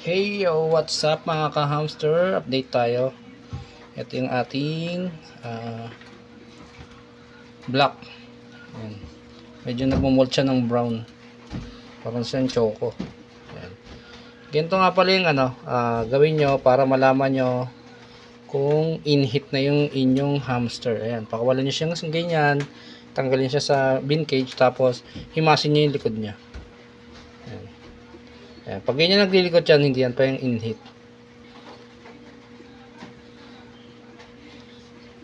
Hey yo, what's up mga ka-hamster? Update tayo. Ito yung ating black. Ayan. Medyo nagmumold siya ng brown. Parang siyang choco. Ayan. Ganito nga pala yung gawin nyo para malaman nyo kung in-heat na yung inyong hamster. Ayan. Pakawalan nyo siyang ganyan. Tanggalin siya sa bin cage. Tapos himasin nyo yung likod niya. Ayan. Ayan. Pag ganyan naglilikot yan, hindi yan pa yung in-heat.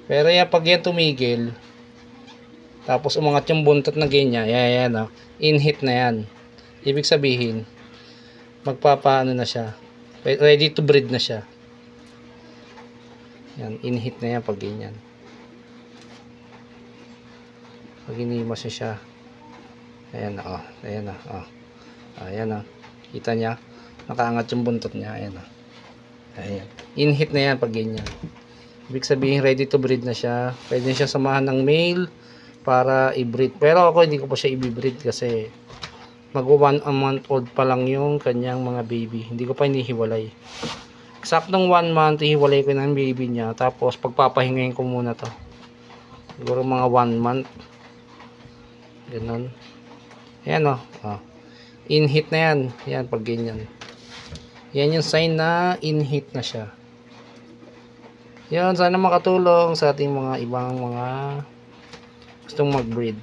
Pero yan, pag yan tumigil, tapos umangat yung buntot na ganyan, yan, in-heat na yan. Ibig sabihin, magpapaano na siya. Ready to breed na siya. Yan, in-heat na yan pag ganyan. Pag inimos siya. Ayan na, ayan na, ayan na. Kita niya, nakaangat yung buntot niya, ayan na. Ayan. In-heat na yan pag ganyan. Ibig sabihin ready to breed na siya. Pwede siya samahan ng male para i-breed. Pero ako hindi ko pa siya i-breed kasi mag 1 month old pa lang yung kanyang mga baby. Hindi ko pa hinihiwalay. Eksaktong 1 month hiwalay ko ng baby niya. Tapos pagpapahingayin ko muna to. Siguro mga 1 month. Ganun. Ayan in-heat na yan. Yan pag ganyan. Yan yung sign na in-heat na siya. Yan, sana makatulong sa ating mga ibang mga gustong mag-breed.